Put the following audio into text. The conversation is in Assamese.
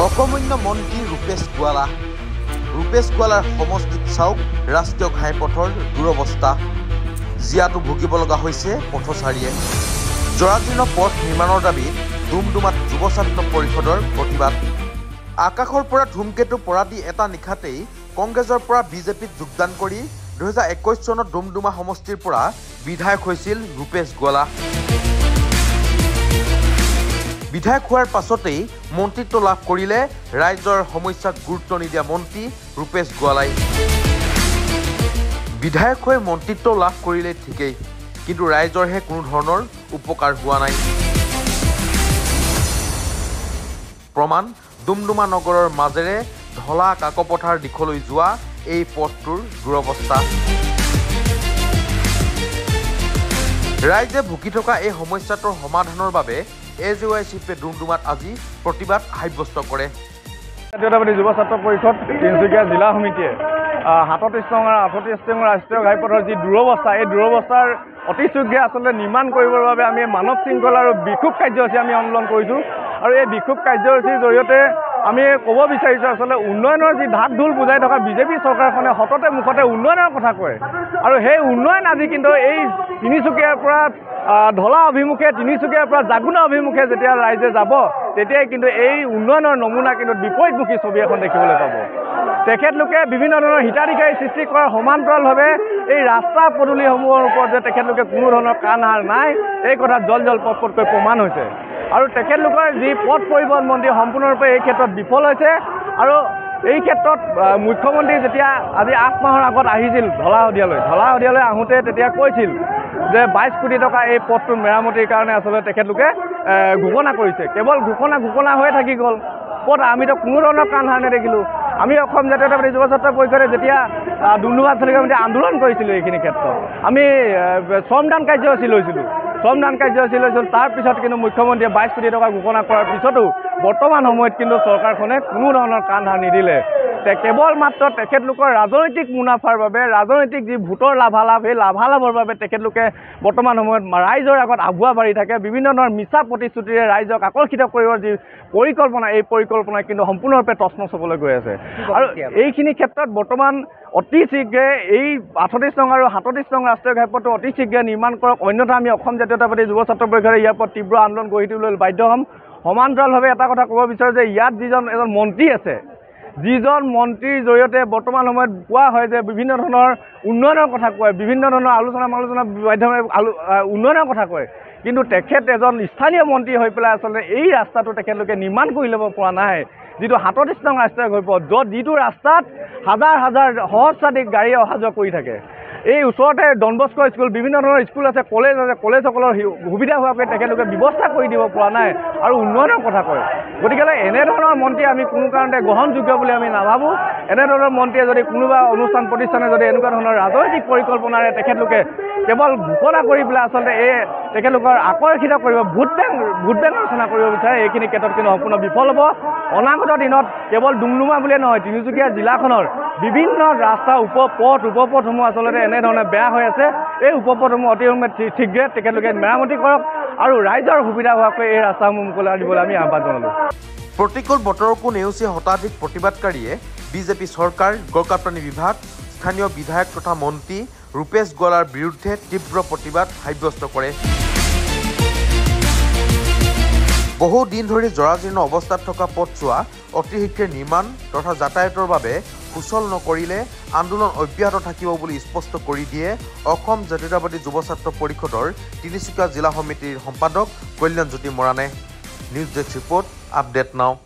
অকমন্য মন্ত্ৰী ৰূপেশ গোৱালাৰ সমষ্টিত চাওক ৰাষ্ট্ৰীয় ঘাইপথৰ দুৰৱস্থা। জিয়াটো ভুগিব লগা হৈছে পথচাৰীয়ে। জৰাজীৰ্ণ পথ নিৰ্মাণৰ দাবীত ডুমডুমাত যুৱ ছাত্ৰ পৰিষদৰ প্ৰতিবাদ। আকাশৰ পৰা ধুমকেতু পৰা দি এটা নিশাতেই কংগ্ৰেছৰ পৰা বিজেপিত যোগদান কৰি 2021 চনত ডুমডুমা সমষ্টিৰ পৰা বিধায়ক হৈছিল ৰূপেশ গোৱালা। বিধায়ক হোৱাৰ পাছতেই মন্ত্ৰিত্ব লাভ কৰিলে ৰাইজৰ সমস্যাক গুৰুত্ব নিদিয়া মন্ত্ৰী ৰূপেশ গোৱালাই। বিধায়ক হৈ মন্ত্ৰিত্ব লাভ কৰিলে ঠিকেই, কিন্তু ৰাইজৰহে কোনো ধৰণৰ উপকাৰ হোৱা নাই। প্ৰমাণ ডুমডুমা নগৰৰ মাজেৰে ঢলা কাকপথাৰ দিশলৈ যোৱা এই পথটোৰ দুৰৱস্থা। ৰাইজে ভুগি থকা এই সমস্যাটোৰ সমাধানৰ বাবে AJYCPে ডুমডুমাত আজি প্ৰতিবাদ সাব্যস্ত কৰে। জাতীয়তাবাদী যুৱ ছাত্ৰ পৰিষদ তিনিচুকীয়া জিলা সমিতিয়ে 37 নং আৰু 38 নং ৰাষ্ট্ৰীয় ঘাইপথৰ যি দুৰৱস্থা, এই দুৰৱস্থাৰ অতি শীঘ্ৰে আচলতে নিৰ্মাণ কৰিবৰ বাবে আমি মানৱ শৃংখলা আৰু বিক্ষোভ কাৰ্যসূচী আমি আন্দোলন কৰিছোঁ। আৰু এই বিক্ষোভ কাৰ্যসূচীৰ জৰিয়তে আমি ক'ব বিচাৰিছোঁ আচলতে উন্নয়নৰ যি ঢাক ঢোল বুজাই থকা বিজেপি চৰকাৰখনে সততে মুখতে উন্নয়নৰ কথা কয়, আৰু সেই উন্নয়ন আজি কিন্তু এই তিনিচুকীয়াৰ পৰা ঢলা অভিমুখে, তিনিচুকীয়াৰ পৰা জাগুনা অভিমুখে যেতিয়া ৰাইজে যাব, তেতিয়াই কিন্তু এই উন্নয়নৰ নমুনা কিন্তু বিপৰীতমুখী ছবি এখন দেখিবলৈ পাব। তেখেতলোকে বিভিন্ন ধৰণৰ হিতাধিকাৰী সৃষ্টি কৰাৰ সমান্তৰালভাৱে এই ৰাস্তা পদূলিসমূহৰ ওপৰত যে তেখেতলোকে কোনো ধৰণৰ কাণ সাৰ নাই, এই কথা জল পটকৈ প্ৰমাণ হৈছে। আৰু তেখেতলোকৰ যি পথ পৰিবহণ মন্ত্ৰী সম্পূৰ্ণৰূপে এই ক্ষেত্ৰত বিফল হৈছে। আৰু এই ক্ষেত্ৰত মুখ্যমন্ত্ৰী যেতিয়া আজি 8 মাহৰ আগত আহিছিল ঢলা শদিয়ালৈ আহোঁতে তেতিয়া কৈছিল যে 22 কোটি টকা এই পথটোৰ মেৰামতিৰ কাৰণে আচলতে তেখেতলোকে ঘোষণা কৰিছে। কেৱল ঘোষণা হৈ থাকি গ'ল। ক'ত আমিতো কোনো ধৰণৰ কাণ সাৰ নেদেখিলোঁ। আমি অসম জাতীয়তাবাদী যুৱ ছাত্ৰ পৰিষদে যেতিয়া ডুমডুমা চালিকা সমিতি আন্দোলন কৰিছিলোঁ, এইখিনি ক্ষেত্ৰত আমি শ্ৰমদান কাৰ্যসূচী লৈছিলোঁ। তাৰপিছত কিন্তু মুখ্যমন্ত্ৰীয়ে 22 কোটি টকা ঘোষণা কৰাৰ পিছতো বৰ্তমান সময়ত কিন্তু চৰকাৰখনে কোনো ধৰণৰ কাণ সাৰ নিদিলে। কেৱল মাত্ৰ তেখেতলোকৰ ৰাজনৈতিক মুনাফাৰ বাবে, ৰাজনৈতিক যি ভোটৰ লাভালাভ, সেই লাভালাভৰ বাবে তেখেতলোকে বৰ্তমান সময়ত ৰাইজৰ আগত আগুৱা বাঢ়ি থাকে। বিভিন্ন ধৰণৰ মিছা প্ৰতিশ্ৰুতিৰে ৰাইজক আকৰ্ষিত কৰিবৰ যি পৰিকল্পনা, এই পৰিকল্পনা কিন্তু সম্পূৰ্ণৰূপে তছনছ হ'বলৈ গৈ আছে। আৰু এইখিনি ক্ষেত্ৰত বৰ্তমান অতি শীঘ্ৰে এই 38 নং আৰু 37 নং ৰাষ্ট্ৰীয় ঘাইপথটো অতি শীঘ্ৰে নিৰ্মাণ কৰক, অন্যথা আমি অসম জাতীয়তাবাদী যুৱ ছাত্ৰ পৰিষদে ইয়াৰ ওপৰত তীব্ৰ আন্দোলন গঢ়ি তুলিবলৈ বাধ্য হ'ম। সমান্তৰালভাৱে এটা কথা ক'ব বিচাৰোঁ যে ইয়াত এজন মন্ত্ৰী আছে, যিজন মন্ত্ৰীৰ জৰিয়তে বৰ্তমান সময়ত কোৱা হয় যে বিভিন্ন ধৰণৰ উন্নয়নৰ কথা কয়, বিভিন্ন ধৰণৰ আলোচনা মাধ্যমেৰে উন্নয়নৰ কথা কয়, কিন্তু তেখেত এজন স্থানীয় মন্ত্ৰী হৈ পেলাই আচলতে এই ৰাস্তাটো তেখেতলোকে নিৰ্মাণ কৰি ল'ব পৰা নাই। যিটো 37 নং ৰাষ্ট্ৰীয় ঘাইপথ, যিটো ৰাস্তাত হাজাৰ সহস্ৰাধিক গাড়ী অহা যোৱা কৰি থাকে। এই ওচৰতে ডন বস্কো স্কুল, বিভিন্ন ধৰণৰ স্কুল আছে, কলেজ আছে, কলেজসকলৰ সুবিধা হোৱাকৈ তেখেতলোকে ব্যৱস্থা কৰি দিব পৰা নাই আৰু উন্নয়নৰ কথা কয়। গতিকে এনেধৰণৰ মন্ত্ৰী আমি কোনো কাৰণতে গ্ৰহণযোগ্য বুলি আমি নাভাবোঁ। এনেধৰণৰ মন্ত্ৰীয়ে যদি কোনোবা অনুষ্ঠান প্ৰতিষ্ঠানে যদি এনেকুৱা ধৰণৰ ৰাজনৈতিক পৰিকল্পনাৰে তেখেতলোকে কেৱল ঘোষণা কৰি পেলাই আচলতে তেখেতলোকৰ আকৰ্ষিত কৰিব, ভোট বেংক ৰচনা কৰিব বিচাৰে, এইখিনি ক্ষেত্ৰত কিন্তু সম্পূৰ্ণ বিফল হ'ব। অনাগত দিনত কেৱল ডুমডুমা বুলিয়ে নহয়, তিনিচুকীয়া জিলাখনৰ বিভিন্ন ৰাস্তা উপপথসমূহ আচলতে এনেধৰণে বেয়া হৈ আছে। এই উপপথসমূহ অতি শীঘ্ৰে তেখেতলোকে মেৰামতি কৰক আৰু ৰাইজৰ সুবিধা হোৱাকৈ এই ৰাস্তাসমূহ মুকলি দিবলৈ আমি আহ্বান জনালোঁ। প্ৰতিকূল বতৰকো নেওচি শতাধিক প্ৰতিবাদকাৰীয়ে বিজেপি চৰকাৰ, গড়কাপ্তানি বিভাগ, স্থানীয় বিধায়ক তথা মন্ত্ৰী ৰূপেশ গোৱালাৰ বিৰুদ্ধে তীব্ৰ প্ৰতিবাদ সাব্যস্ত কৰে। বহু দিন ধৰি জৰাজীৰ্ণ অৱস্থাত থকা পথছোৱা অতি শীঘ্ৰে নিৰ্মাণ তথা যাতায়াতৰ বাবে সুচল নকৰিলে আন্দোলন অব্যাহত থাকিব বুলি স্পষ্ট কৰি দিয়ে অসম জাতীয়তাবাদী যুৱ ছাত্ৰ পৰিষদৰ তিনিচুকীয়া জিলা সমিতিৰ সম্পাদক কল্যাণজ্যোতি মৰাণে। নিউজ ডেস্ক ৰিপৰ্ট, আপডেট নাও।